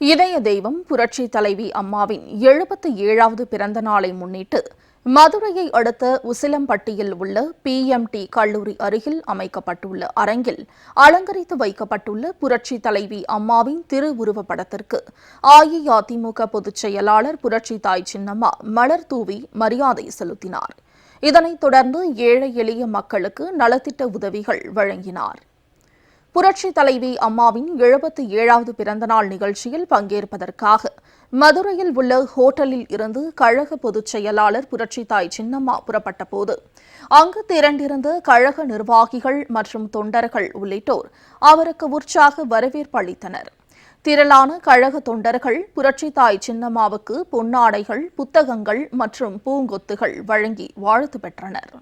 இதய தெய்வம் புரட்சி தலைவி அம்மாவின் 77வது பிறந்த நாளை முன்னிட்டு மதுரையை அடுத்த உசிலம்பட்டியில் உள்ள PMT கல்லூரி அருகில் அமைக்கப்பட்டுள்ள அரங்கில் அலங்கரித்து வைக்கப்பட்டுள்ள புரட்சி தலைவி அம்மாவின் திருவுருவப் படத்திற்கு அஇஅதிமுக பொதுச் செயலாளர் புரட்சி தாய் சின்னம்மா மலர் தூவி மரியாதை செலுத்தினார். இதனைத் தொடர்ந்து ஏழை எளிய மக்களுக்கு நலத்திட்ட உதவிகள் வழங்கினார். புரட்சி தலைவி அம்மாவின் 77வது பிறந்தநாள் நிகழ்ச்சியில் பங்கேற்பதற்காக மதுரையில் உள்ள ஹோட்டலில் இருந்து கழக பொதுச் செயலாளர் புரட்சி தாய் சின்னம்மா புறப்பட்டபோது அங்கு திரண்டிருந்த கழக நிர்வாகிகள் மற்றும் தொண்டர்கள் உள்ளிட்டோர் அவருக்கு உற்சாக வரவேற்பு அளித்தனர். திரளான கழக தொண்டர்கள் புரட்சி தாய் சின்னம்மாவுக்கு பொன்னாடைகள், புத்தகங்கள் மற்றும் பூங்கொத்துகள் வழங்கி வாழ்த்து பெற்றனர்.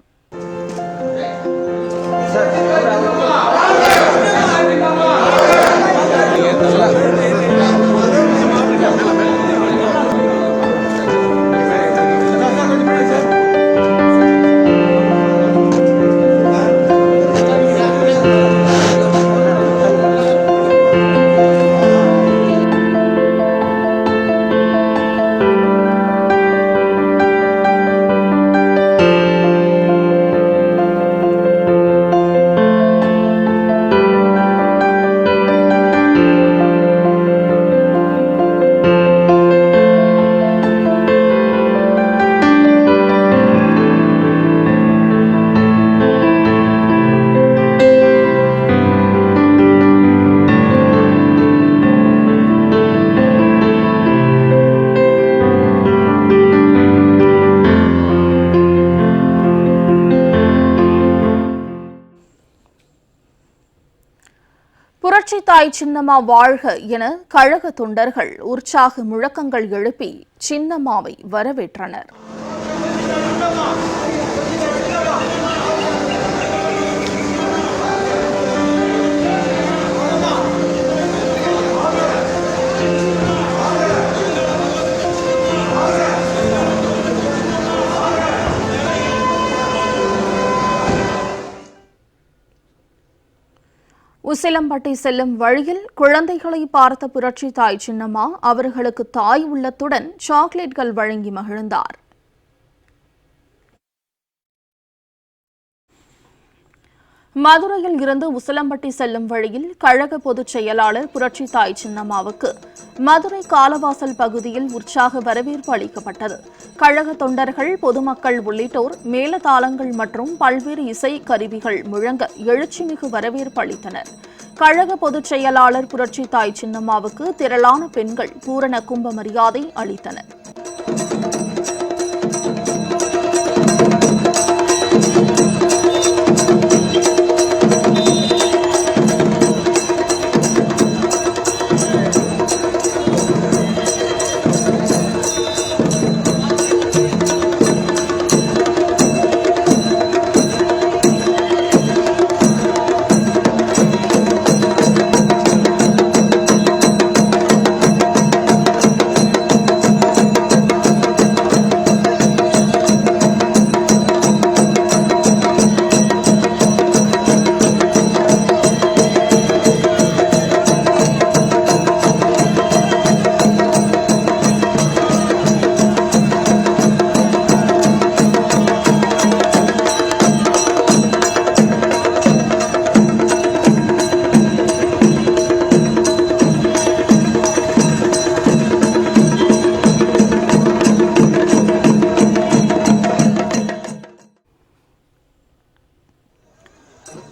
புரட்சி தாய் சின்னம்மா வாழ்க என கழக தொண்டர்கள் உற்சாக முழக்கங்கள் எழுப்பி சின்னம்மாவை வரவேற்றனர். உசிலம்பட்டி செல்லும் வழியில் குழந்தைகளை பார்த்த புரட்சி தாய் சின்னம்மா அவர்களுக்கு தாய் உள்ளத்துடன் சாக்லேட்கள் வழங்கி மகிழ்ந்தார். மதுரையில் இருந்து உசிலம்பட்டி செல்லும் வழியில் கழக பொதுச் செயலாளர் புரட்சி தாய் சின்னம்மாவுக்கு மதுரை காலவாசல் பகுதியில் உற்சாக வரவேற்பு அளிக்கப்பட்டது. கழக தொண்டர்கள், பொதுமக்கள் உள்ளிட்டோர் மேளதாளங்கள் மற்றும் பல்வேறு இசை கருவிகள் முழங்க எழுச்சிமிகு வரவேற்பு அளித்தனர். கழக பொதுச் செயலாளர் புரட்சி தாய் சின்னம்மாவுக்கு திரளான பெண்கள் பூரண கும்ப மரியாதை அளித்தனர்.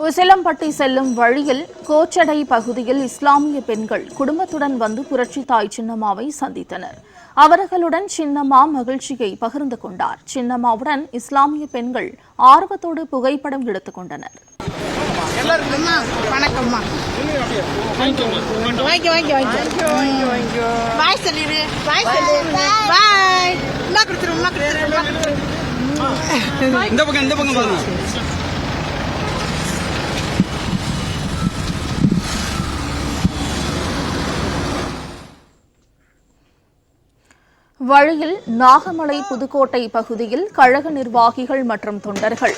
உசிலம்பட்டி செல்லும் வழியில் கோச்சடை பகுதியில் இஸ்லாமிய பெண்கள் குடும்பத்துடன் வந்து புரட்சி தாய் சின்னம்மாவை சந்தித்தனர். அவர்களுடன் சின்னம்மா மகிழ்ச்சியை பகிர்ந்து கொண்டார். சின்னம்மாவுடன் இஸ்லாமிய பெண்கள் ஆர்வத்தோடு புகைப்படம் எடுத்துக் கொண்டனர். வழியில் நாகமலை புதுக்கோட்டை பகுதியில் கழக நிர்வாகிகள் மற்றும் தொண்டர்கள்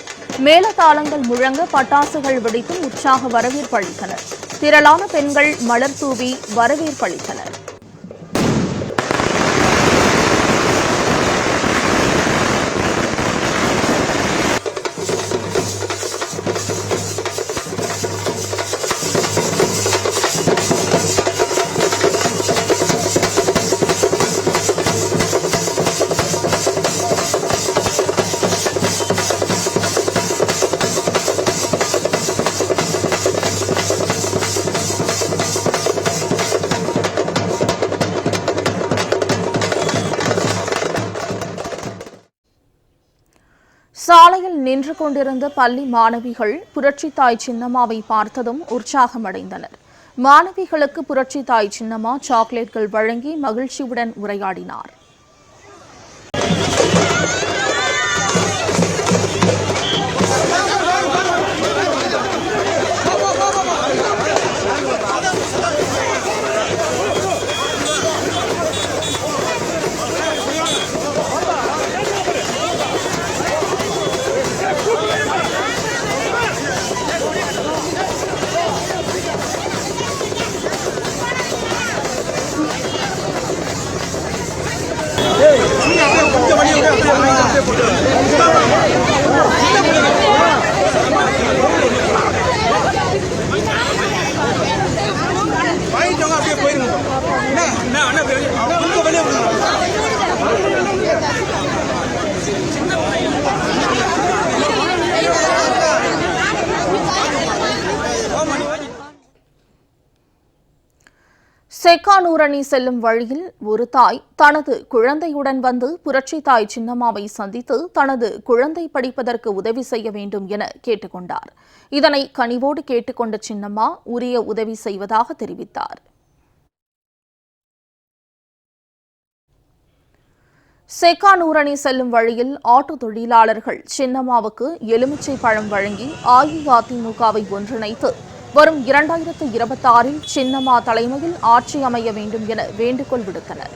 மேளதாளங்கள் முழங்க பட்டாசுகள் வெடித்து உற்சாக வரவேற்பு அளித்தனர். திரளான பெண்கள் மலர் தூவி வரவேற்பு அளித்தனர். சாலையில் நின்று கொண்டிருந்த பள்ளி மாணவிகள் புரட்சித்தாய் சின்னம்மாவை பார்த்ததும் உற்சாகமடைந்தனர். மாணவிகளுக்கு புரட்சித்தாய் சின்னம்மா சாக்லேட்கள் வழங்கி மகிழ்ச்சியுடன் உரையாடினார். செக்கானூரணி செல்லும் வழியில் ஒரு தாய் தனது குழந்தையுடன் வந்து புரட்சித்தாய் சின்னம்மாவை சந்தித்து தனது குழந்தை படிப்பதற்கு உதவி செய்ய வேண்டும் என கேட்டுக் கொண்டார். இதனை கனிவோடு கேட்டுக்கொண்ட சின்னம்மா உரிய உதவி செய்வதாக தெரிவித்தார். செக்கானூரணி செல்லும் வழியில் ஆட்டோ தொழிலாளர்கள் சின்னம்மாவுக்கு எலுமிச்சை பழம் வழங்கி அஇஅதிமுகவை ஒன்றிணைத்து வரும் 2026 சின்னம்மா தலைமையில் ஆட்சி அமைய வேண்டும் என வேண்டுகோள் விடுத்தனர்.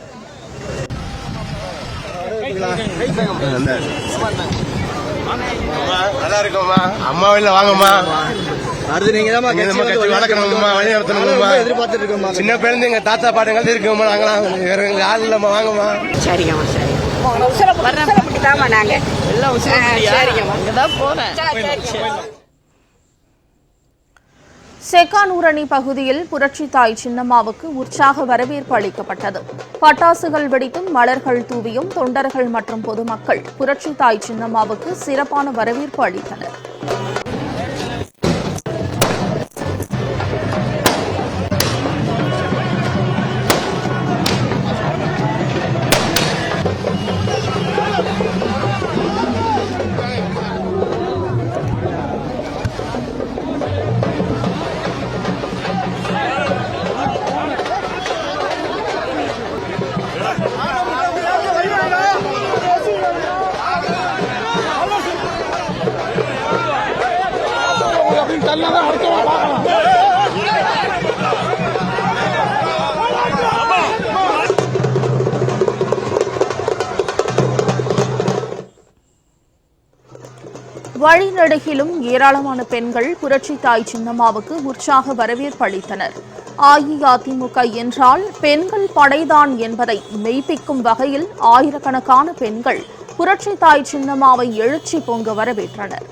சின்ன பேருந்து எங்க தாத்தா பாட்டுங்கள் இருக்குமா, நாங்களாம் ஆள் இல்லாம வாங்கம்மா. சரிங்கம்மா, சரிங்க நாங்க எல்லாம் போறேன். செக்கானூரணி பகுதியில் புரட்சித்தாய் சின்னம்மாவுக்கு உற்சாக வரவேற்பு அளிக்கப்பட்டது. பட்டாசுகள் வெடித்தும் மலர்கள் தூவியும் தொண்டர்கள் மற்றும் பொதுமக்கள் புரட்சித்தாய் சின்னம்மாவுக்கு சிறப்பான வரவேற்பு அளித்தனர். வழிநெடுகிலும் ஏராளமான பெண்கள் புரட்சித்தாய் சின்னம்மாவுக்கு உற்சாக வரவேற்பு அளித்தனர். அஇஅதிமுக என்றால் பெண்கள் படைதான் என்பதை மெய்ப்பிக்கும் வகையில் ஆயிரக்கணக்கான பெண்கள் புரட்சித்தாய் சின்னம்மாவை எழுச்சி பொங்க வரவேற்றனர்.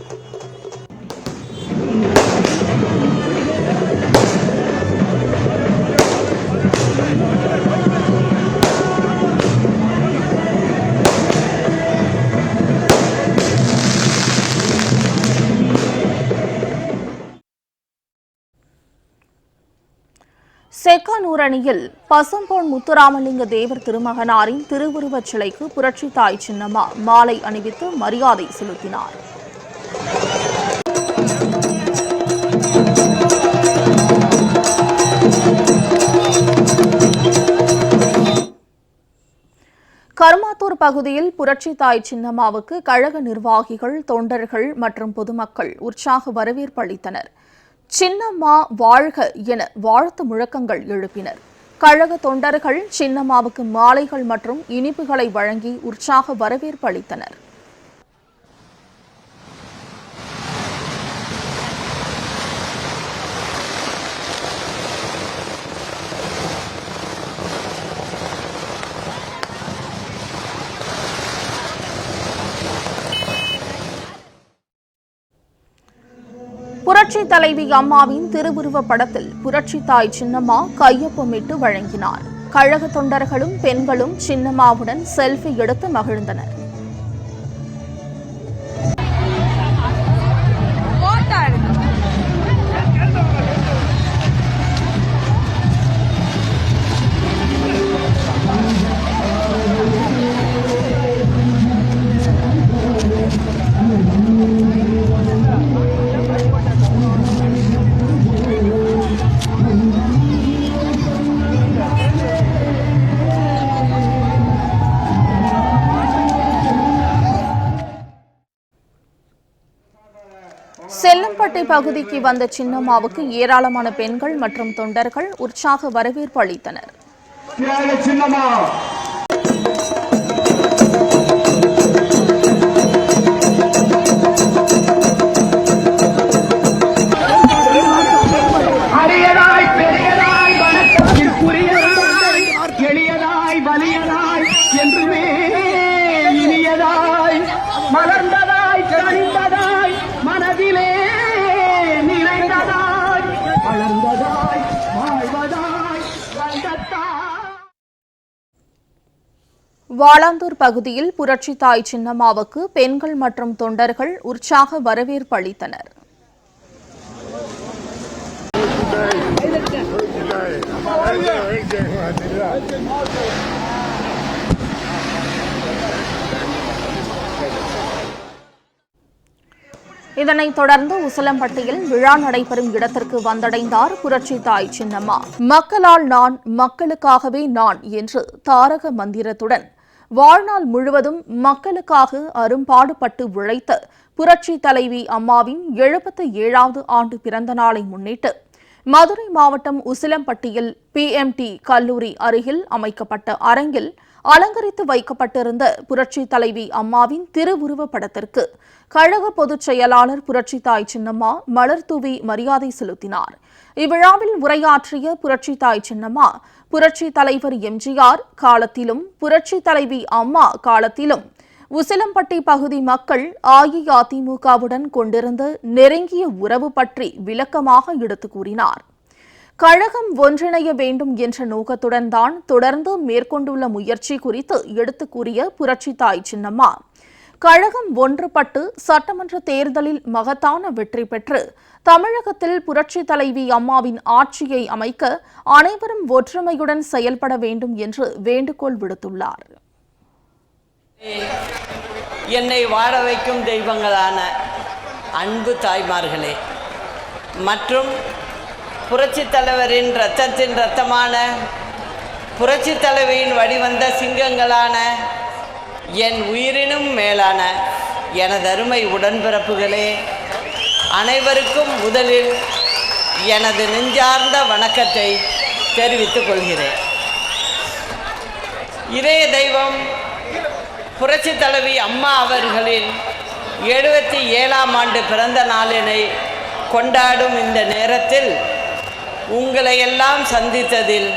செக்கானூரணியில் பசும்பொன் முத்துராமலிங்க தேவர் திருமகனாரின் திருவுருவச் சிலைக்கு புரட்சித்தாய் சின்னம்மா மாலை அணிவித்து மரியாதை செலுத்தினார். கருமாத்தூர் பகுதியில் புரட்சித்தாய் சின்னம்மாவுக்கு கழக நிர்வாகிகள், தொண்டர்கள் மற்றும் பொதுமக்கள் உற்சாக வரவேற்பு அளித்தனர். சின்னம்மா வாழ்க என வாழ்த்து முழக்கங்கள் எழுப்பினர். கழக தொண்டர்கள் சின்னம்மாவுக்கு மாலைகள் மற்றும் இனிப்புகளை வழங்கி உற்சாக வரவேற்பு அளித்தனர். புரட்சி தலைவி அம்மாவின் திருவுருவ படத்தில் புரட்சித்தாய் சின்னம்மா கையொப்பமிட்டு வழங்கினார். கழக தொண்டர்களும் பெண்களும் சின்னம்மாவுடன் செல்ஃபி எடுத்து மகிழ்ந்தனர். உசிலம்பட்டி பகுதிக்கு வந்த சின்னம்மாவுக்கு ஏராளமான பெண்கள் மற்றும் தொண்டர்கள் உற்சாக வரவேற்பு அளித்தனர். மலர்ந்ததாய் கனிந்ததாய் மனதிலே நிறைந்ததாய் வளர்ந்ததாய் வாழ்வதாய் வாளாந்தூர் பகுதியில் புரட்சி தாய் சின்னம்மாவுக்கு பெண்கள் மற்றும் தொண்டர்கள் உற்சாக வரவேற்பு அளித்தனர். இதனைத் தொடர்ந்து உசிலம்பட்டியில் விழா நடைபெறும் இடத்திற்கு வந்தடைந்தார் புரட்சி தாய் சின்னம்மா. மக்களால் நான், மக்களுக்காகவே நான் என்று தாரக மந்திரத்துடன் வாழ்நாள் முழுவதும் மக்களுக்காக அரும்பாடுபட்டு உழைத்த புரட்சி தலைவி அம்மாவின் 77வது ஆண்டு பிறந்த நாளை முன்னிட்டு மதுரை மாவட்டம் உசிலம்பட்டியில் PMT கல்லூரி அருகில் அமைக்கப்பட்ட அரங்கில் அலங்கரித்து வைக்கப்பட்டிருந்த புரட்சி தலைவி அம்மாவின் திருவுருவப் படத்திற்கு கழக பொதுச் செயலாளர் புரட்சி தாய் சின்னம்மா மலர் தூவி மரியாதை செலுத்தினார். இவ்விழாவில் உரையாற்றிய புரட்சி தாய் சின்னம்மா, புரட்சி தலைவர் எம்ஜிஆர் காலத்திலும் புரட்சி தலைவி அம்மா காலத்திலும் உசிலம்பட்டி பகுதி மக்கள் அஇஅதிமுகவுடன் கொண்டிருந்த நெருங்கிய உறவு பற்றி விளக்கமாக எடுத்துக் கூறினார். கழகம் ஒன்றிணைய வேண்டும் என்ற நோக்கத்துடன் தான் தொடர்ந்து மேற்கொண்டுள்ள முயற்சி குறித்து எடுத்துக் கூறிய புரட்சி தாய் சின்னம்மா, கழகம் ஒன்றுபட்டு சட்டமன்ற தேர்தலில் மகத்தான வெற்றி பெற்று தமிழகத்தில் புரட்சி தலைவி அம்மாவின் ஆட்சியை அமைக்க அனைவரும் ஒற்றுமையுடன் செயல்பட வேண்டும் என்று வேண்டுகோள் விடுத்துள்ளார். என்னை வாழ வைக்கும் தெய்வங்களான அன்பு தாய்மார்களே மற்றும் புரட்சி தலைவரின் இரத்தத்தின் இரத்தமான புரட்சி தலைவியின் வழிவந்த சிங்கங்களான என் உயிரினும் மேலான எனது அருமை உடன்பிறப்புகளே, அனைவருக்கும் முதலில் எனது நெஞ்சார்ந்த வணக்கத்தை தெரிவித்துக் கொள்கிறேன். இதய தெய்வம் புரட்சி தலைவி அம்மா அவர்களின் 77ஆம் ஆண்டு பிறந்த நாளினை கொண்டாடும் இந்த நேரத்தில் உங்களை எல்லாம் சந்தித்ததில்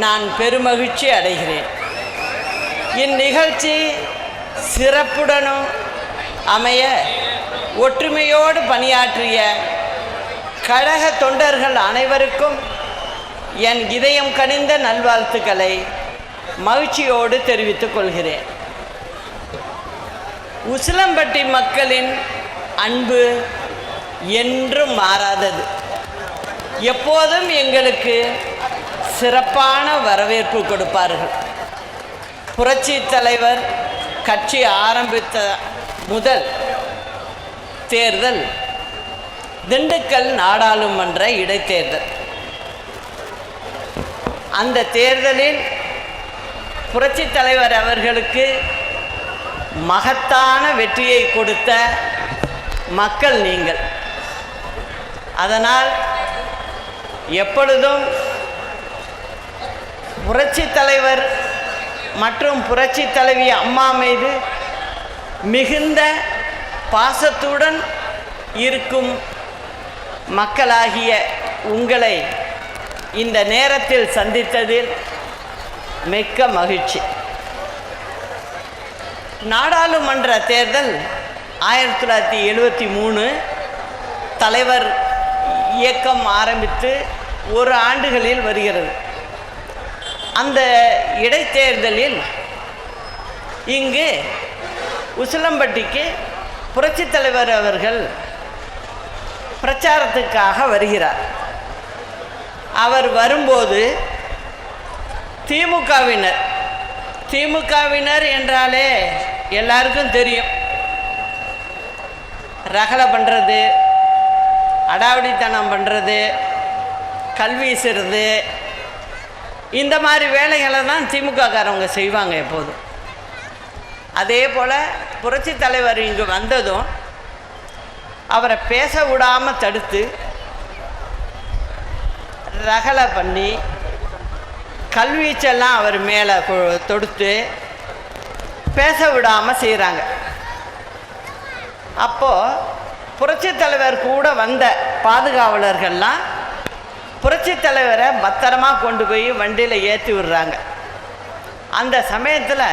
நான் பெருமகிழ்ச்சி அடைகிறேன். இந்நிகழ்ச்சி சிறப்புடனும் அமைய ஒற்றுமையோடு பணியாற்றிய கழக தொண்டர்கள் அனைவருக்கும் என் இதயம் கனிந்த நல்வாழ்த்துக்களை மகிழ்ச்சியோடு தெரிவித்துக் கொள்கிறேன். உசிலம்பட்டி மக்களின் அன்பு என்றும் மாறாதது. எப்போதும் எங்களுக்கு சிறப்பான வரவேற்பு கொடுப்பார்கள். புரட்சி தலைவர் கட்சி ஆரம்பித்த முதல் தேர்தல் திண்டுக்கல் நாடாளுமன்ற இடைத்தேர்தல். அந்த தேர்தலில் புரட்சி தலைவர் அவர்களுக்கு மகத்தான வெற்றியை கொடுத்த மக்கள் நீங்கள். அதனால் எப்பொழுதும் புரட்சி தலைவர் மற்றும் புரட்சி தலைவி அம்மா மீது மிகுந்த பாசத்துடன் இருக்கும் மக்களாகிய உங்களை இந்த நேரத்தில் சந்தித்ததில் மிக்க மகிழ்ச்சி. நாடாளுமன்ற தேர்தல் 1973 தலைவர் இயக்கம் ஆரம்பித்து ஒரு ஆண்டுகளில் வருகிறது. அந்த இடைத்தேர்தலில் இங்கு உசிலம்பட்டிக்கு புரட்சி தலைவர் அவர்கள் பிரச்சாரத்துக்காக வருகிறார். அவர் வரும்போது திமுகவினர் என்றாலே எல்லாருக்கும் தெரியும். ரகலை பண்ணுறது, அடாவடித்தனம் பண்ணுறது, கல்வீசுறது, இந்த மாதிரி வேலைகளை தான் திமுககாரவங்க செய்வாங்க எப்போதும். அதே போல் புரட்சி தலைவர் இங்கு வந்ததும் அவரை பேச விடாமல் தடுத்து ரகலை பண்ணி கல்வீச்செல்லாம் அவர் மேலே தொடுத்து பேச விடாமல் செய்கிறாங்க. அப்போது புரட்சித் தலைவர் கூட வந்த பாதுகாவலர்கள்லாம் புரட்சித் தலைவரை பத்திரமாக கொண்டு போய் வண்டியில் ஏற்றி விடுறாங்க. அந்த சமயத்தில்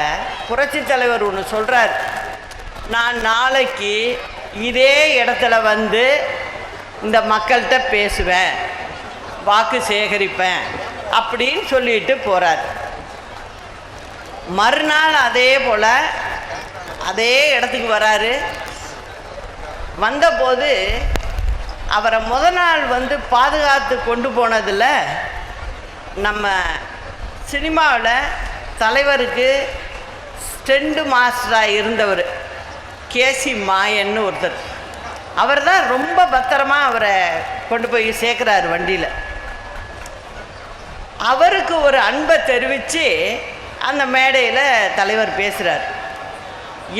புரட்சித் தலைவர் ஒன்று சொல்கிறார், நான் நாளைக்கு இதே இடத்துல வந்து இந்த மக்கள்கிட்ட பேசுவேன், வாக்கு சேகரிப்பேன் அப்படின்னு சொல்லிட்டு போகிறார். மறுநாள் அதே போல் அதே இடத்துக்கு வராரு. வந்தபோது அவரை நாள் வந்து பாதுகாத்து கொண்டு போனதில் நம்ம சினிமாவில் தலைவருக்கு ஸ்டெண்டு மாஸ்டராக இருந்தவர் கேசி மாயன்னு ஒருத்தர். அவர் தான் ரொம்ப பத்திரமாக அவரை கொண்டு போய் சேர்க்குறாரு வண்டியில். அவருக்கு ஒரு அன்பை தெரிவித்து அந்த மேடையில் தலைவர் பேசுகிறார்.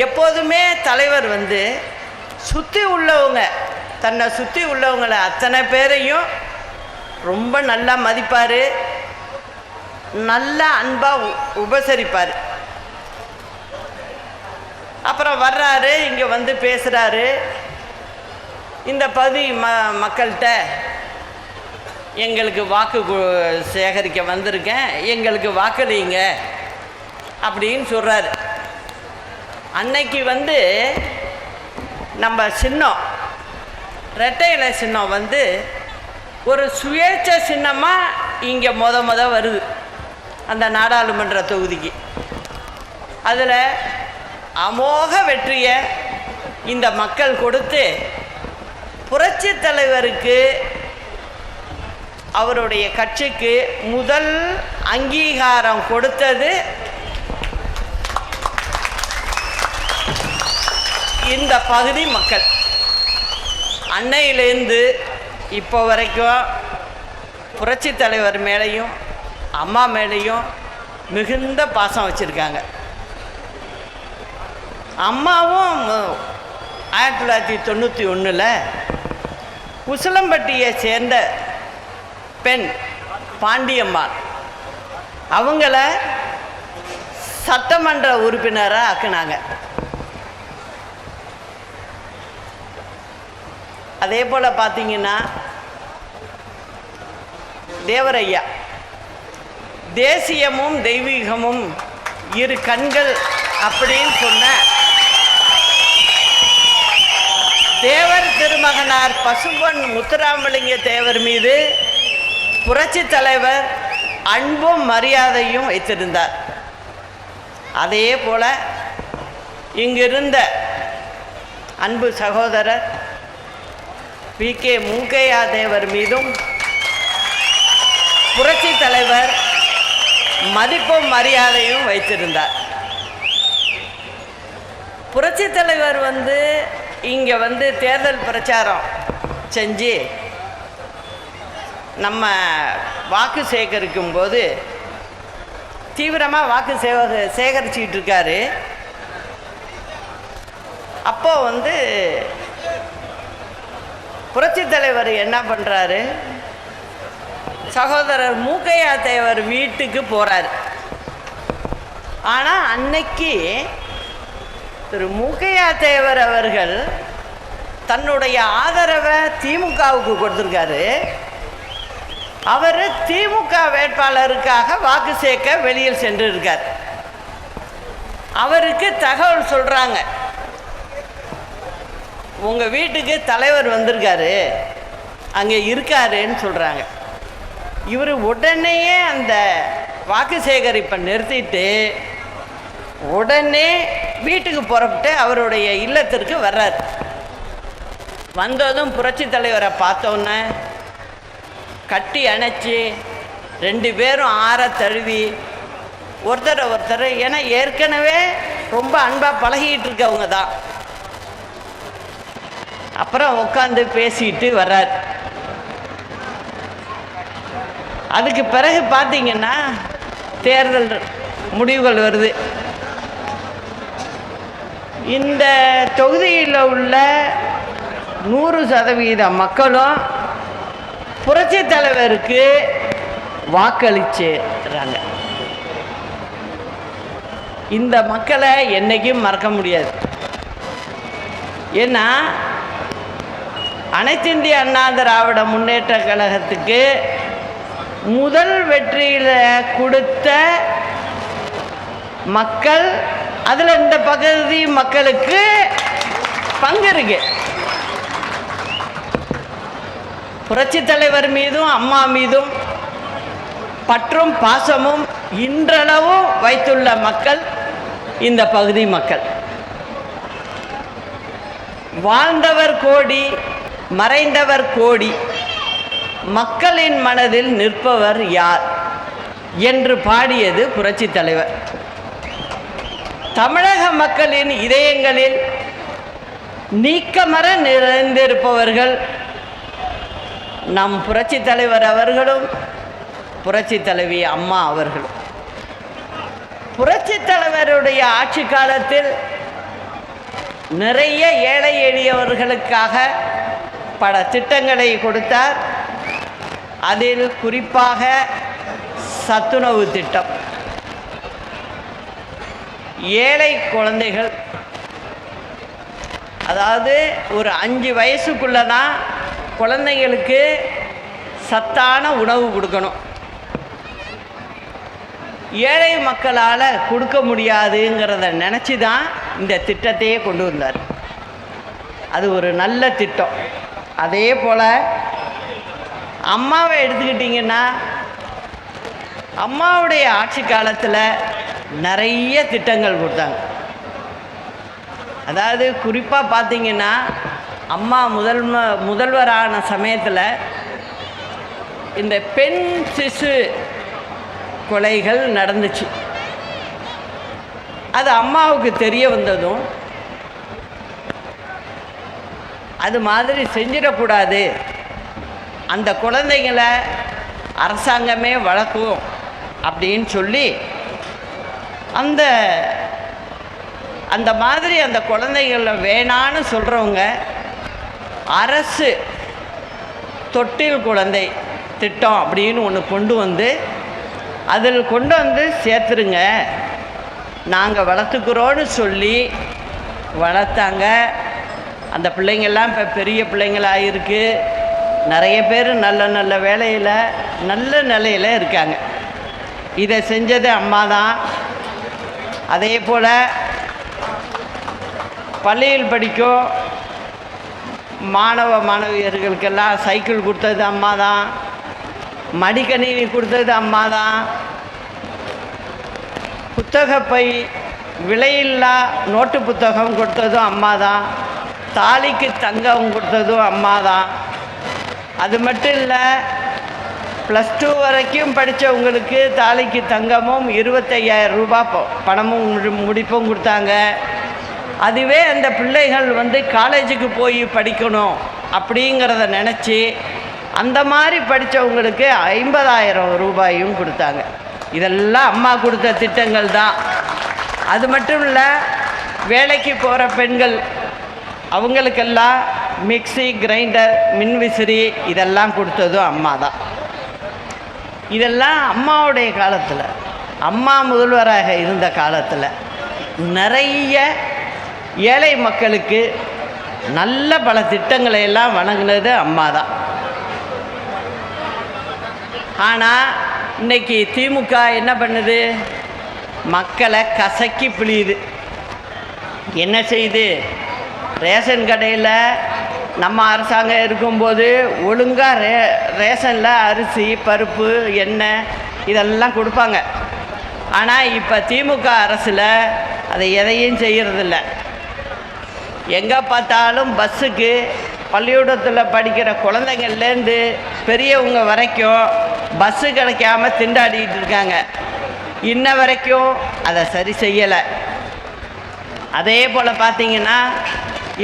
எப்போதுமே தலைவர் வந்து சுற்றி உள்ளவங்க, தன்னை சுற்றி உள்ளவங்களை அத்தனை பேரையும் ரொம்ப நல்லா மதிப்பார், நல்லா அன்பாக உபசரிப்பார். அப்புறம் வர்றாரு, இங்கே வந்து பேசுகிறாரு. இந்த பகுதி மக்கள்கிட்ட எங்களுக்கு வாக்கு சேகரிக்க வந்திருக்கேன், எங்களுக்கு வாக்களிங்க அப்படின்னு சொல்கிறாரு. அன்னைக்கு வந்து நம்ம சின்னம் ரெட்டை இலை சின்னம் வந்து ஒரு சுயேட்சை சின்னமாக இங்கே வருது அந்த நாடாளுமன்ற தொகுதிக்கு. அதில் அமோக வெற்றியை இந்த மக்கள் கொடுத்து புரட்சி தலைவருக்கு அவருடைய கட்சிக்கு முதல் அங்கீகாரம் கொடுத்தது இந்த பகுதி மக்கள். அன்னையிலேருந்து இப்போ வரைக்கும் புரட்சி தலைவர் மேலேயும் அம்மா மேலேயும் மிகுந்த பாசம் வச்சுருக்காங்க. அம்மாவும் 1991 உசிலம்பட்டியை சேர்ந்த பெண் பாண்டியம்மாள் அவங்கள சட்டமன்ற உறுப்பினராக ஆக்குனாங்க. அதே போல் பார்த்தீங்கன்னா தேவரையா தேசியமும் தெய்வீகமும் இரு கண்கள் அப்படின்னு சொன்ன தேவர் திருமகனார் பசும்பொன் முத்துராமலிங்க தேவர் மீது புரட்சி தலைவர் அன்பும் மரியாதையும் வைத்திருந்தார். அதே போல் இங்கிருந்த அன்பு சகோதரர் வி.கே. மூக்கையா தேவர் மீதும் புரட்சி தலைவர் மதிப்பும் மரியாதையும் வைத்திருந்தார். புரட்சி தலைவர் வந்து இங்கே வந்து தேர்தல் பிரச்சாரம் செஞ்சு நம்ம வாக்கு சேகரிக்கும் போது தீவிரமாக வாக்கு சேகரிச்சுக்கிட்டு இருக்காரு. அப்போ வந்து புரட்சி தலைவர் என்ன பண்ணுறாரு, சகோதரர் மூக்கையா தேவர் வீட்டுக்கு போகிறார். ஆனால் அன்னைக்கு திரு மூக்கையா தேவர் அவர்கள் தன்னுடைய ஆதரவை திமுகவுக்கு கொடுத்துருக்காரு. அவர் திமுக வேட்பாளருக்காக வாக்கு சேர்க்க வெளியில் சென்று இருக்கார். அவருக்கு தகவல் சொல்கிறாங்க, உங்கள் வீட்டுக்கு தலைவர் வந்திருக்காரு, அங்கே இருக்காருன்னு சொல்கிறாங்க. இவர் உடனேயே அந்த வாக்கு சேகரிப்பை நிறுத்திட்டு உடனே வீட்டுக்கு புறப்பட்டு அவருடைய இல்லத்திற்கு வர்றார். வந்ததும் புரட்சி தலைவரை பார்த்தோன்னே கட்டி அணைச்சி 2 பேரும் ஆற தழுவி ஒருத்தர் ஏன்னா ஏற்கனவே ரொம்ப அன்பாக பழகிட்டு இருக்கவங்க தான். அப்புறம் உட்காந்து பேசிட்டு வர்றார். அதுக்கு பிறகு பார்த்தீங்கன்னா தேர்தல் முடிவுகள் வருது. இந்த தொகுதியில் உள்ள 100% மக்களும் புரட்சி தலைவருக்கு வாக்களிச்சுறாங்க. இந்த மக்களை என்றைக்கும் மறக்க முடியாது. ஏன்னா அனைத்து இந்திய அண்ணா திராவிட முன்னேற்ற கழகத்துக்கு முதல் வெற்றியில் கொடுத்த மக்கள், அதில் இந்த பகுதி மக்களுக்கு பங்கு இருக்கு. புரட்சி தலைவர் மீதும் அம்மா மீதும் பற்றும் பாசமும் இன்றளவும் வைத்துள்ள மக்கள் இந்த பகுதி மக்கள். வாழ்ந்தவர் கோடி, மறைந்தவர் கோடி, மக்களின் மனதில் நிற்பவர் யார் என்று பாடியது புரட்சி தலைவர். தமிழக மக்களின் இதயங்களில் நீக்கமற நிறைந்திருப்பவர்கள் நம் புரட்சி தலைவர் அவர்களும் புரட்சி தலைவி அம்மா அவர்களும். புரட்சி தலைவருடைய ஆட்சி காலத்தில் நிறைய ஏழை எளியவர்களுக்காக பல திட்டங்களை கொடுத்தார். அதில் குறிப்பாக சத்துணவு திட்டம். ஏழை குழந்தைகள், அதாவது ஒரு 5 வயசுக்குள்ளனா குழந்தைங்களுக்கு சத்தான உணவு கொடுக்கணும். ஏழை மக்களால் கொடுக்க முடியாதுங்கிறத நினச்சி தான் இந்த திட்டத்தையே கொண்டு வந்தார். அது ஒரு நல்ல திட்டம். அதே போல் அம்மாவை எடுத்துக்கிட்டிங்கன்னா, அம்மாவுடைய ஆட்சி காலத்தில் நிறைய திட்டங்கள் கொடுத்தாங்க. அதாவது குறிப்பாக பார்த்திங்கன்னா, அம்மா முதல்வரான சமயத்தில் இந்த பெண் சிசு கொலைகள் நடந்துச்சு. அது அம்மாவுக்கு தெரிய வந்ததும் அது மாதிரி செஞ்சிடக்கூடாது, அந்த குழந்தைங்களை அரசாங்கமே வளர்க்கும் அப்படின்னு சொல்லி அந்த மாதிரி அந்த குழந்தைகளை வேணான்னு சொல்கிறவங்க அரசு தொட்டில் குழந்தை திட்டம் அப்படின்னு ஒன்று கொண்டு வந்து அதில் கொண்டு வந்து சேர்த்துருங்க, நாங்கள் வளர்த்துக்கிறோன்னு சொல்லி வளர்த்தாங்க. அந்த பிள்ளைங்கள்லாம் இப்போ பெரிய பிள்ளைங்களாக இருக்குது. நிறைய பேர் நல்ல நல்ல வேலையில் நல்ல நிலையில் இருக்காங்க. இதை செஞ்சது அம்மா தான். அதே போல் பள்ளியில் படிக்கும் மாணவ மாணவியர்களுக்கெல்லாம் சைக்கிள் கொடுத்தது அம்மா தான். மடிக்கணினி கொடுத்தது அம்மா தான். புத்தகப்பை விலையில்லா நோட்டு புத்தகம் கொடுத்ததும் அம்மா தான். தாலிக்கு தங்கம் கொடுத்ததும் அம்மா தான். அது மட்டும் இல்லை, +2 வரைக்கும் படித்தவங்களுக்கு தாலிக்கு தங்கமும் 25,000 ரூபாய் பணமும் முடிப்பும் கொடுத்தாங்க. அதுவே அந்த பிள்ளைகள் காலேஜுக்கு போய் படிக்கணும் அப்படிங்கிறத நினச்சி அந்த மாதிரி படித்தவங்களுக்கு 50,000 ரூபாயும் கொடுத்தாங்க. இதெல்லாம் அம்மா கொடுத்த திட்டங்கள் தான். அது மட்டும் இல்லை, வேலைக்கு போகிற பெண்கள் அவங்களுக்கெல்லாம் மிக்சி, கிரைண்டர், மின்விசிறி இதெல்லாம் கொடுத்ததும் அம்மா தான். இதெல்லாம் அம்மாவுடைய காலத்தில், அம்மா முதல்வராக இருந்த காலத்தில் நிறைய ஏழை மக்களுக்கு நல்ல பல திட்டங்களை எல்லாம் வழங்கினது அம்மா தான். ஆனால் இன்றைக்கி திமுக என்ன பண்ணுது? மக்களை கசக்கி பிழியுது. என்ன செய்யுது? ரேஷன் கடையில் நம்ம அரசாங்கம் இருக்கும்போது ஒழுங்காக ரேஷனில் அரிசி, பருப்பு, எண்ணெய் இதெல்லாம் கொடுப்பாங்க. ஆனால் இப்போ திமுக அரசில் அதை எதையும் செய்கிறதில்ல. எங்கே பார்த்தாலும் பஸ்ஸுக்கு பள்ளிக்கூடத்தில் படிக்கிற குழந்தைங்கள்லேருந்து பெரியவங்க வரைக்கும் பஸ்ஸு கிடைக்காம திண்டாடிட்டு இருக்காங்க. இன்ன வரைக்கும் அதை சரி செய்யலை. அதே போல் பார்த்திங்கன்னா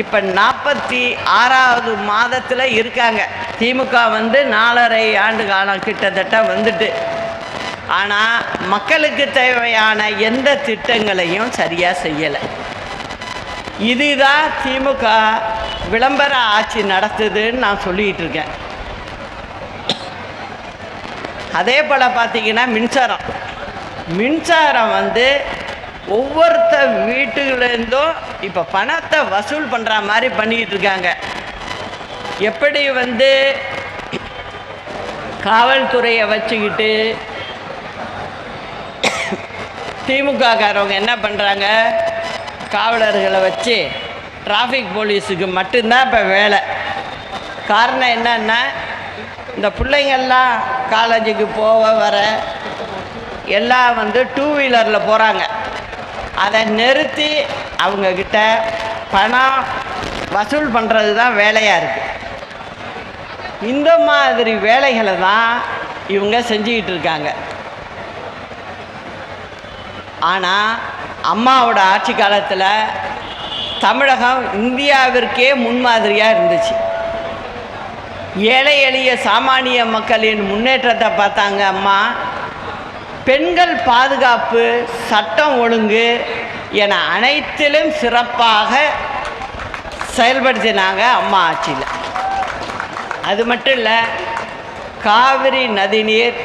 இப்போ 46வது மாதத்தில் இருக்காங்க. திமுக 4.5 ஆண்டு காலம் கிட்டத்தட்ட வந்துட்டு. ஆனால் மக்களுக்கு தேவையான எந்த திட்டங்களையும் சரியாக செய்யலை. இதுதான் திமுக விளம்பர ஆட்சி நடத்துதுன்னு நான் சொல்லிகிட்டு இருக்கேன். அதே போல் பார்த்திங்கன்னா மின்சாரம் வந்து ஒவ்வொருத்த வீட்டுலேருந்தும் இப்போ பணத்தை வசூல் பண்ணுற மாதிரி பண்ணிக்கிட்டு இருக்காங்க. எப்படி வந்து காவல்துறையை வச்சுக்கிட்டு திமுககாரவங்க என்ன பண்ணுறாங்க, காவலர்களை வச்சு டிராஃபிக் போலீஸுக்கு மட்டும்தான் இப்போ வேலை. காரணம் என்னன்னா, இந்த பிள்ளைங்கள்லாம் காலேஜுக்கு போக வர எல்லாம் வந்து 2 வீலரில் போகிறாங்க. அதை நிறுத்தி அவங்கக்கிட்ட பணம் வசூல் பண்ணுறது தான் வேலையாக இருக்குது. இந்த மாதிரி வேலைகளை தான் இவங்க செஞ்சுக்கிட்டு இருக்காங்க. ஆனால் அம்மாவோட ஆட்சி காலத்தில் தமிழகம் இந்தியாவிற்கே முன்மாதிரியாக இருந்துச்சு. ஏழை எளிய சாமானிய மக்களின் முன்னேற்றத்தை பார்த்தாங்க அம்மா. பெண்கள் பாதுகாப்பு, சட்டம் ஒழுங்கு என அனைத்திலும் சிறப்பாக செயல்படுத்தினாங்க அம்மா ஆட்சியில். அது மட்டும் இல்லை, காவிரி நதிநீர்,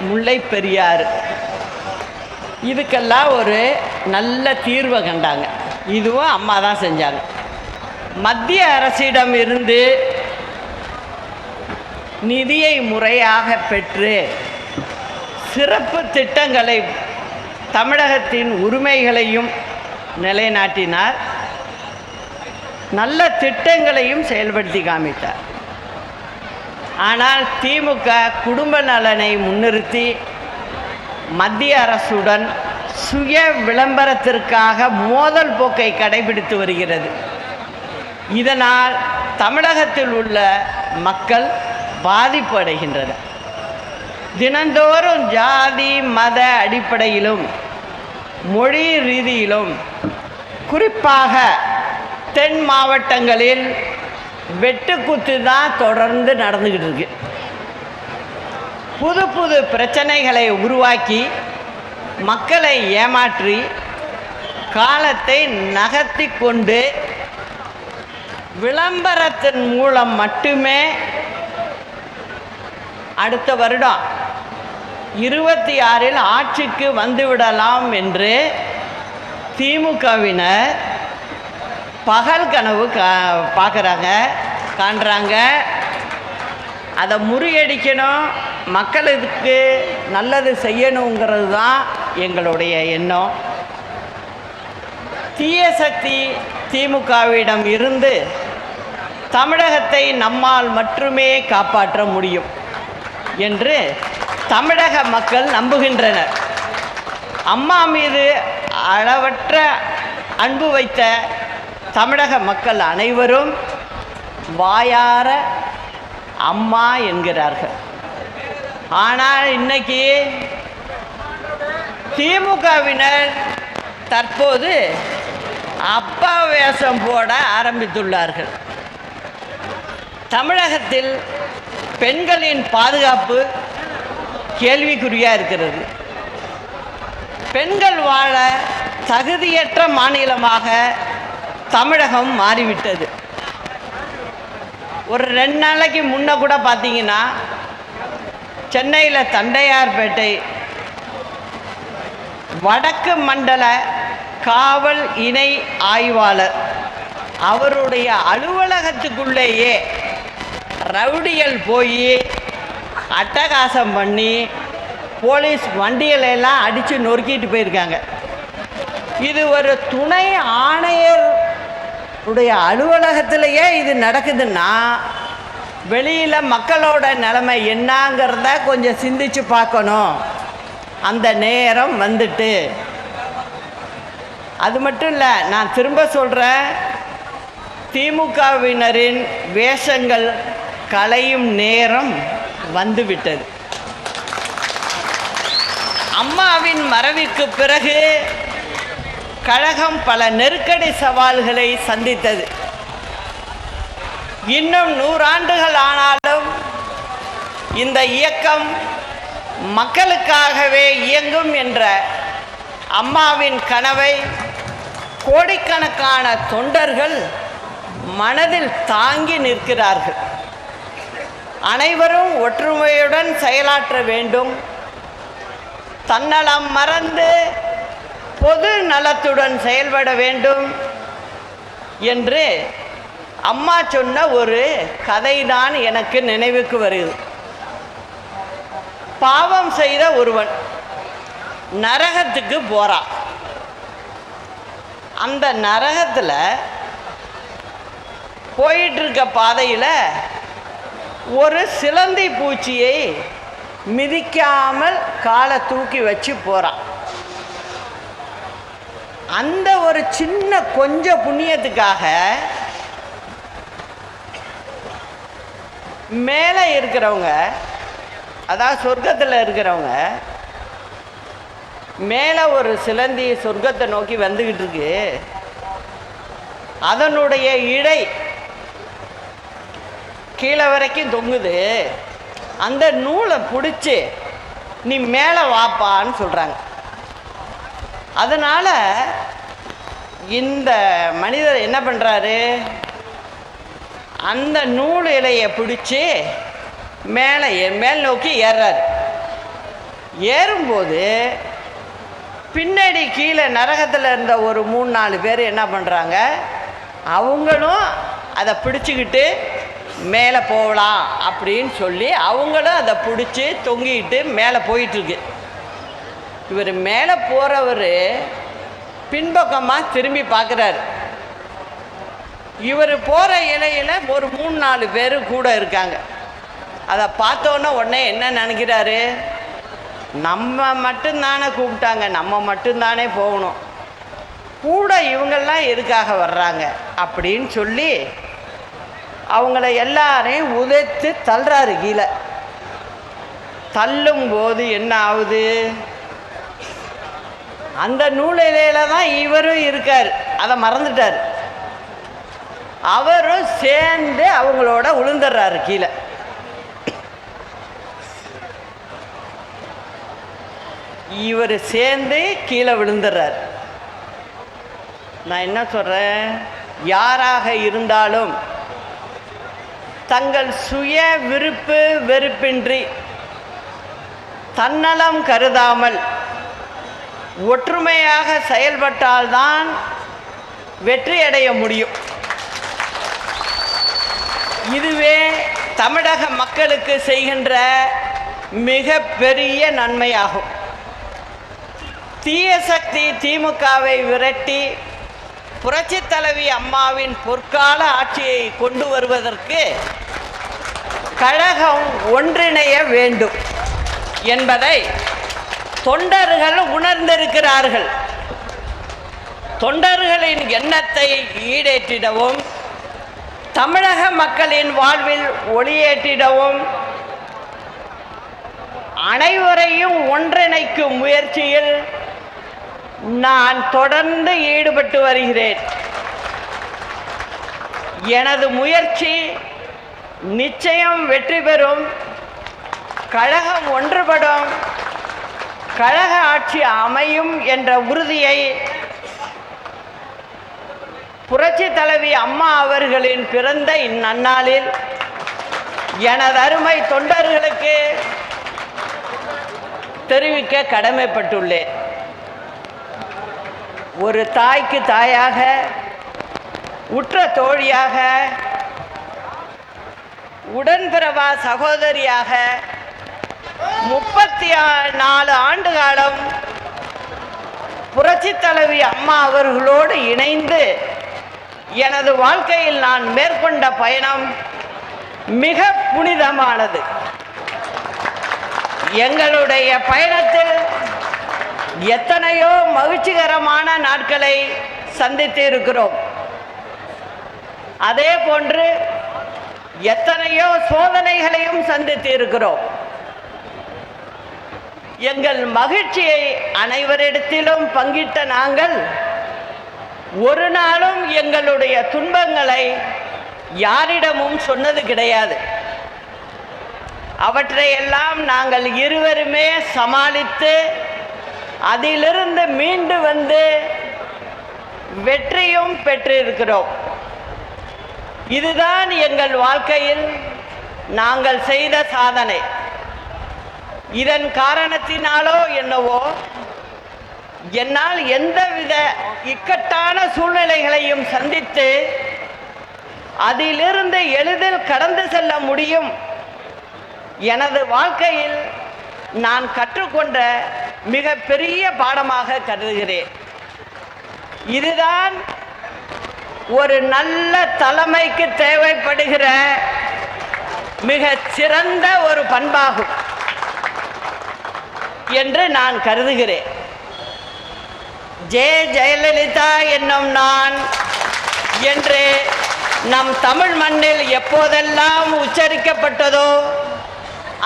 முல்லை பெரியாறு இதுக்கெல்லாம் ஒரு நல்ல தீர்வை கண்டாங்க. இதுவும் அம்மா தான் செஞ்சாங்க. மத்திய அரசிடம் இருந்து நிதியை முறையாக பெற்று சிறப்பு திட்டங்களை, தமிழகத்தின் உரிமைகளையும் நிலைநாட்டினார். நல்ல திட்டங்களையும் செயல்படுத்தி காமித்தார். ஆனால் திமுக குடும்ப நலனை முன்னிறுத்தி மத்திய அரசுடன் சுய விளம்பரத்திற்காக மோதல் போக்கை கடைபிடித்து வருகிறது. இதனால் தமிழகத்தில் உள்ள மக்கள் பாதிப்பு அடைகின்றனர். தினந்தோறும் ஜாதி மத அடிப்படையிலும் மொழி ரீதியிலும் குறிப்பாக தென் மாவட்டங்களில் வெட்டுக்குத்து தான் தொடர்ந்து நடந்துக்கிட்டு இருக்கு. புது புது பிரச்சனைகளை உருவாக்கி மக்களை ஏமாற்றி காலத்தை நகர்த்தி கொண்டு விளம்பரத்தின் மூலம் மட்டுமே அடுத்த வருடம் 26 ஆட்சிக்கு வந்துவிடலாம் என்று திமுகவினர் பகல் கனவு காண்றாங்க. அதை முறியடிக்கணும், மக்களுக்கு நல்லது செய்யணுங்கிறது தான் எங்களுடைய எண்ணம். தீய சக்தி திமுகவிடம் இருந்து தமிழகத்தை நம்மால் மட்டுமே காப்பாற்ற முடியும் என்று தமிழக மக்கள் நம்புகின்றனர். அம்மா மீது அளவற்ற அன்பு வைத்த தமிழக மக்கள் அனைவரும் வாயார அம்மா என்கிறார்கள். ஆனால் இன்னைக்கு திமுகவினர் தற்போது அப்பா வேஷம் போட ஆரம்பித்துள்ளார்கள். தமிழகத்தில் பெண்களின் பாதுகாப்பு கேள்விக்குறியாக இருக்கிறது. பெண்கள் வாழ தகுதியற்ற மாநிலமாக தமிழகம் மாறிவிட்டது. ஒரு 2 நாளைக்கு முன்ன கூட பார்த்தீங்கன்னா, சென்னையில் தண்டையார்பேட்டை வடக்கு மண்டல காவல் இணை ஆய்வாளர் அவருடைய அலுவலகத்துக்குள்ளேயே ரவுடிகள் போய் அட்டகாசம் பண்ணி போலீஸ் வண்டிகளெல்லாம் அடித்து நொறுக்கிட்டு போயிருக்காங்க. இது ஒரு துணை ஆணையர் உடைய அலுவலகத்திலேயே இது நடக்குதுன்னா வெளியில் மக்களோட நிலைமை என்னங்கிறத கொஞ்சம் சிந்திச்சு பார்க்கணும். அந்த நேரம் வந்துட்டு, அது மட்டும் இல்லை, நான் திரும்ப சொல்கிறேன், திமுகவினரின் வேஷங்கள் களையும் நேரம் வந்துவிட்டது. அம்மாவின் மறைவுக்கு பிறகு கழகம் பல நெருக்கடி சவால்களை சந்தித்தது. இன்னும் 100 ஆண்டுகள் ஆனாலும் இந்த இயக்கம் மக்களுக்காகவே இயங்கும் என்ற அம்மாவின் கனவை கோடிக்கணக்கான தொண்டர்கள் மனதில் தாங்கி நிற்கிறார்கள். அனைவரும் ஒற்றுமையுடன் செயலாற்ற வேண்டும், தன்னலம் மறந்து பொது நலத்துடன் செயல்பட வேண்டும் என்று அம்மா சொன்ன ஒரு கதைதான் எனக்கு நினைவுக்கு வருகிறது. பாவம் செய்த ஒருவன் நரகத்துக்கு போறான். அந்த நரகத்தில் போயிட்டு இருக்க பாதையில் ஒரு சிலந்தி பூச்சியை மிதிக்காமல் காலை தூக்கி வச்சு போகிறான். அந்த ஒரு சின்ன கொஞ்சம் புண்ணியத்துக்காக மேலே இருக்கிறவங்க, அதாவது சொர்க்கத்தில் இருக்கிறவங்க, மேலே ஒரு சிலந்தி சொர்க்கத்தை நோக்கி வந்துக்கிட்டு இருக்கு. அதனுடைய இடை கீழே வரைக்கும் தொங்குது. அந்த நூலை பிடிச்சி நீ மேலே வாப்பான்னு சொல்கிறாங்க. அதனால் இந்த மனிதர் என்ன பண்ணுறாரு, அந்த நூல் இலையை பிடிச்சி மேல் நோக்கி ஏறுறாரு. ஏறும்போது பின்னாடி கீழே நரகத்தில் இருந்த ஒரு 3-4 பேர் என்ன பண்ணுறாங்க, அவங்களும் அதை பிடிச்சிக்கிட்டு மேலே போகலாம் அப்படின்னு சொல்லி அவங்களும் அதை பிடிச்சி தொங்கிக்கிட்டு மேலே போயிட்டுருக்கு. இவர் மேலே போகிறவர் பின்பக்கமாக திரும்பி பார்க்குறாரு. இவர் போகிற இலையில் ஒரு 3-4 பேர் கூட இருக்காங்க. அதை பார்த்தோன்னே உடனே என்ன நினைக்கிறாரு, நம்ம மட்டும்தானே கூப்பிட்டாங்க, நம்ம மட்டும்தானே போகணும், கூட இவங்கெல்லாம் எதுக்காக வர்றாங்க அப்படின்னு சொல்லி அவங்கள எல்லாரையும் உதைத்து தள்ளுறாரு கீழே. தள்ளும்போது என்ன ஆகுது, அந்த நூலிலையில தான் இவரும் இருக்கார், அதை மறந்துட்டார். அவரும் சேர்ந்து அவங்களோட விழுந்துடுறாரு கீழே. இவர் சேர்ந்து கீழே விழுந்துடுறார். நான் என்ன சொல்கிறேன், யாராக இருந்தாலும் தங்கள் சுய விருப்பு வெறுப்பின்றி தன்னலம் கருதாமல் ஒற்றுமையாக செயல்பட்டால்தான் வெற்றியடைய முடியும். இதுவே தமிழக மக்களுக்கு செய்கின்ற மிக பெரிய நன்மையாகும். தீய சக்தி திமுகவை விரட்டி புரட்சித் தலைவி அம்மாவின் பொற்கால ஆட்சியை கொண்டு வருவதற்கு கழகம் ஒன்றிணைய வேண்டும் என்பதை தொண்டர்கள் உணர்ந்திருக்கிறார்கள். தொண்டர்களின் எண்ணத்தை ஈடேற்றிடவும் தமிழக மக்களின் வாழ்வில் ஒளியேற்றிடவும் அனைவரையும் ஒன்றிணைக்கும் முயற்சியில் நான் தொடர்ந்து ஈடுபட்டு வருகிறேன். எனது முயற்சி நிச்சயம் வெற்றி பெறும், கழகம் ஒன்றுபடும், கழக ஆட்சி அமையும் என்ற உறுதியை புரட்சி தலைவி அம்மா அவர்களின் பிறந்த இந்நன்னாளில் எனது அருமை தொண்டர்களுக்கு தெரிவிக்க கடமைப்பட்டுள்ளேன். ஒரு தாய்க்கு தாயாக, உற்ற தோழியாக, உடன்பிறவா சகோதரியாக 34 ஆண்டு காலம் புரட்சித் தலைவி அம்மா அவர்களோடு இணைந்து எனது வாழ்க்கையில் நான் மேற்கொண்ட பயணம் மிக புனிதமானது. எங்களுடைய பயணத்தில் எத்தனையோ மகிழ்ச்சிகரமான நாட்களை சந்தித்து இருக்கிறோம். அதே போன்று எத்தனையோ சோதனைகளையும் சந்தித்து இருக்கிறோம். எங்கள் மகிழ்ச்சியை அனைவரிடத்திலும் பங்கிட்ட நாங்கள் ஒரு நாளும் எங்களுடைய துன்பங்களை யாரிடமும் சொன்னது கிடையாது. அவற்றையெல்லாம் நாங்கள் இருவருமே சமாளித்து அதிலிருந்து மீண்டு வந்து வெற்றியும் பெற்றிருக்கிறோம். இதுதான் எங்கள் வாழ்க்கையில் நாங்கள் செய்த சாதனை. இதன் காரணத்தினாலோ என்னவோ என்னால் எந்தவித இக்கட்டான சூழ்நிலைகளையும் சந்தித்து அதிலிருந்து எளிதில் கடந்து செல்ல முடியும். எனது வாழ்க்கையில் நான் கற்றுக்கொண்ட மிக பெரிய பாடமாக கருதுகிறேன். இதுதான் ஒரு நல்ல தலைமைக்கு தேவைப்படுகிற மிக சிறந்த ஒரு பண்பாகும் என்று நான் கருதுகிறேன். ஜெயலலிதா என்னும் நான் என்று நம் தமிழ் மண்ணில் எப்போதெல்லாம் உச்சரிக்கப்பட்டதோ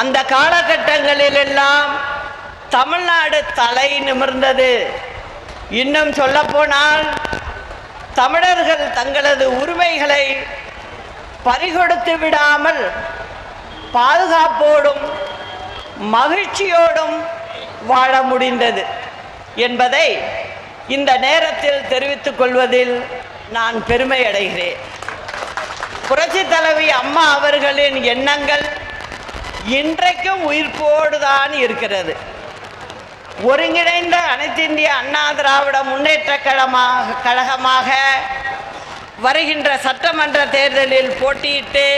அந்த காலகட்டங்களிலெல்லாம் தமிழ்நாடு தலை நிமிர்ந்தது. இன்னும் சொல்லப்போனால் தமிழர்கள் தங்களது உரிமைகளை பறிகொடுத்து விடாமல் பாதுகாப்போடும் மகிழ்ச்சியோடும் வாழ முடிந்தது என்பதை இந்த நேரத்தில் தெரிவித்துக் கொள்வதில் நான் பெருமை அடைகிறேன். புரட்சித் தலைவி அம்மா அவர்களின் எண்ணங்கள் இன்றைக்கும் உயிர்ப்போடு தான் இருக்கிறது. ஒருங்கிணைந்த அனைத்திந்திய அண்ணா திராவிட முன்னேற்ற கழகமாக வருகின்ற சட்டமன்ற தேர்தலில் போட்டியிட்டு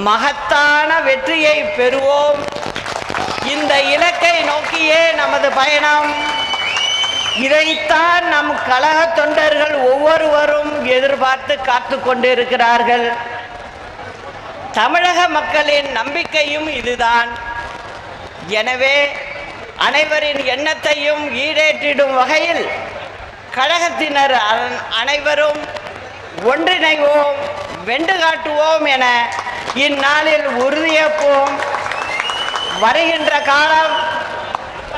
மகத்தான வெற்றியை பெறுவோம். இந்த இலக்கை நோக்கியே நமது பயணம். இதைத்தான் நம் கழக தொண்டர்கள் ஒவ்வொருவரும் எதிர்பார்த்து காத்து கொண்டிருக்கிறார்கள். தமிழக மக்களின் நம்பிக்கையும் இதுதான். எனவே அனைவரின் எண்ணத்தையும் ஈடேற்றிடும் வகையில் கழகத்தினர் அனைவரும் ஒன்றிணைவோம், வென்று காட்டுவோம் என இந்நாளில் உறுதியேற்போம். வருகின்ற காலம்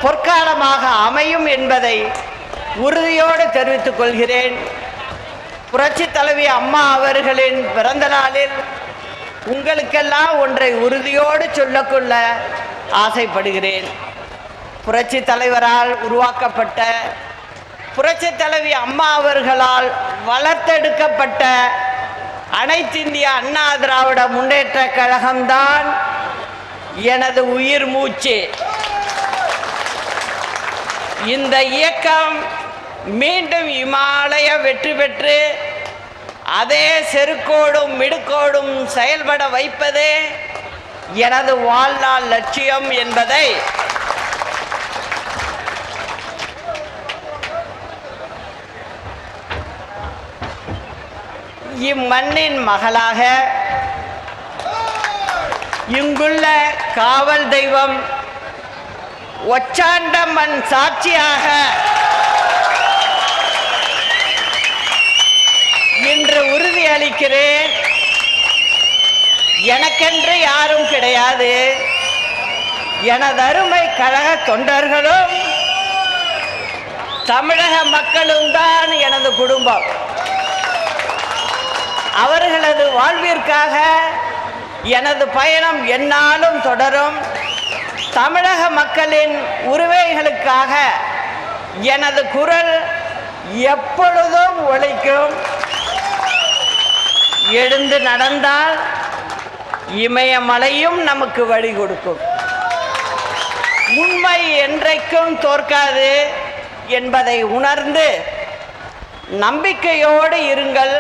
பொற்காலமாக அமையும் என்பதை உறுதியோடு தெரிவித்துக் கொள்கிறேன். புரட்சித் தலைவி அம்மா அவர்களின் பிறந்த நாளில் உங்களுக்கெல்லாம் ஒன்றை உறுதியோடு சொல்லக்கொள்ள ஆசைப்படுகிறேன். புரட்சி தலைவரால் உருவாக்கப்பட்ட, புரட்சித் தலைவி அம்மா அவர்களால் வளர்த்தெடுக்கப்பட்ட அனைத்திந்திய அண்ணா திராவிட முன்னேற்ற கழகம்தான் எனது உயிர் மூச்சு. இந்த இயக்கம் மீண்டும் இமாலய வெற்றி பெற்று அதே செருக்கோடும் மிடுக்கோடும் செயல்பட வைப்பதே எனது வாழ்நாள் லட்சியம் என்பதை இம்மண்ணின் மகளாக, இங்குள்ள காவல் தெய்வம் ஒச்சாண்டம்மன் சாட்சியாக இன்று உறுதி அளிக்கிறேன். எனக்கென்று யாரும் கிடையாது. எனது அருமை கழக தொண்டர்களும் தமிழக மக்களும் தான் எனது குடும்பம். அவர்களது வாழ்விற்காக எனது பயணம் எந்நாளும் தொடரும். தமிழக மக்களின் உரிமைகளுக்காக எனது குரல் எப்பொழுதும் ஒலிக்கும். எழுந்து நடந்தால் இமயமலையும் நமக்கு வழி கொடுக்கும். உண்மை என்றைக்கும் தோற்காது என்பதை உணர்ந்து நம்பிக்கையோடு இருங்கள்.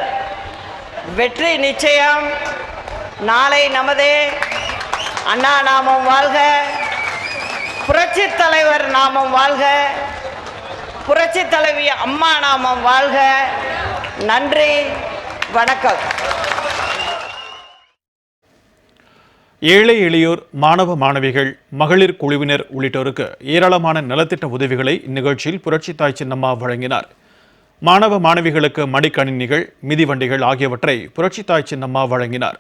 வெற்றி நிச்சயம். நாளை நமதே. அண்ணா நாமம் வாழ்க, புரட்சித் தலைவர் நாமம் வாழ்க, புரட்சித் தலைவி அம்மா நாமம் வாழ்க. நன்றி, வணக்கம். ஏழை எளியோர், மாணவ மாணவிகள், மகளிர் குழுவினர் உள்ளிட்டோருக்கு ஏராளமான நலத்திட்ட உதவிகளை இந்நிகழ்ச்சியில் புரட்சி தாய் சின்னம்மா வழங்கினார். மாணவ மாணவிகளுக்கு மடிக்கணினிகள், மிதிவண்டிகள் ஆகியவற்றை புரட்சி தாய் சின்னம்மா வழங்கினார்.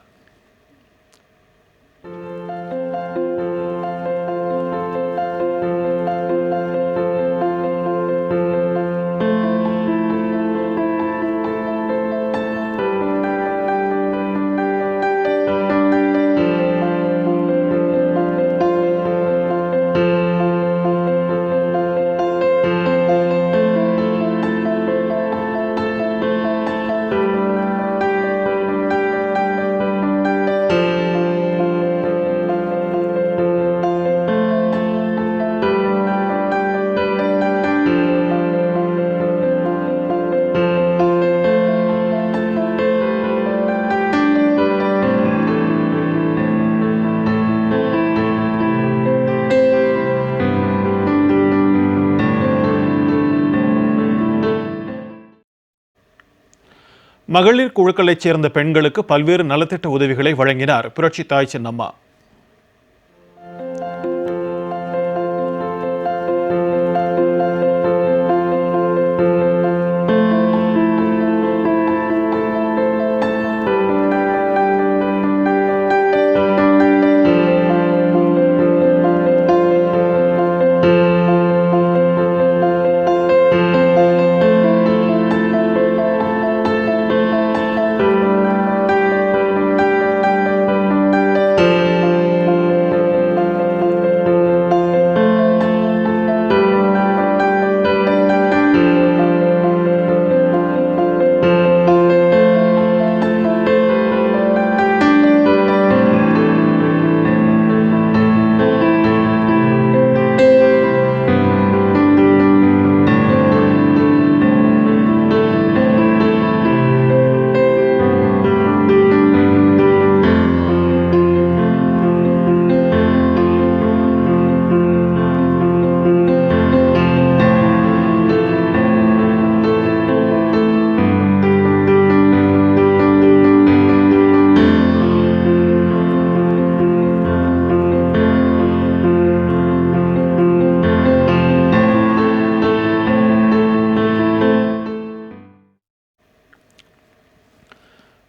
மகளிர் குழுக்களைச் சேர்ந்த பெண்களுக்கு பல்வேறு நலத்திட்ட உதவிகளை வழங்கினார் புரட்சி தாய் சின்னம்மா.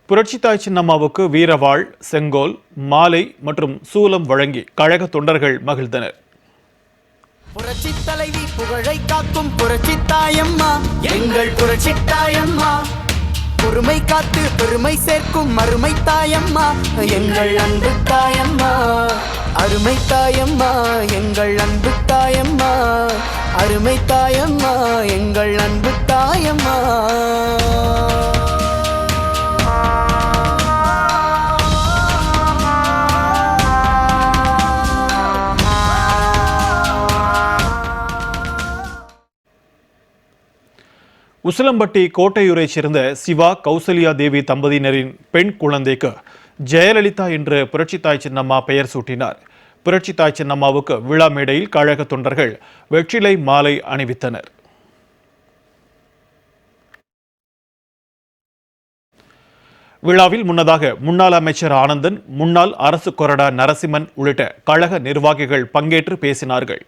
புரட்சி தாய் சின்னம்மாவுக்கு வீரவாள், செங்கோல், மாலை மற்றும் சூலம் வழங்கி கழக தொண்டர்கள் மகிழ்ந்தனர். புரட்சி தலைவி புகழை காக்கும் புரட்சி தாயம்மா, எங்கள் புரட்சி தாயம்மா. பொறுமை காத்து பெருமை சேர்க்கும் அருமை தாயம்மா, எங்கள் அன்பு தாயம்மா. அருமை தாயம்மா, எங்கள் அன்பு தாயம்மா. அருமை தாயம்மா, எங்கள் அன்பு தாயம்மா. உசிலம்பட்டி கோட்டையூரைச் சேர்ந்த சிவா, கௌசல்யா தேவி தம்பதியினரின் பெண் குழந்தைக்கு ஜெயலலிதா என்று புரட்சி தாய் சின்னம்மா பெயர் சூட்டினார். புரட்சி தாய் சின்னம்மாவுக்கு விழா மேடையில் கழக தொண்டர்கள் வெற்றிலை மாலை அணிவித்தனர். விழாவில் முன்னதாக முன்னாள் அமைச்சர் ஆனந்தன், முன்னாள் அரசு கொறடா நரசிம்மன் உள்ளிட்ட கழக நிர்வாகிகள் பங்கேற்று பேசினார்கள்.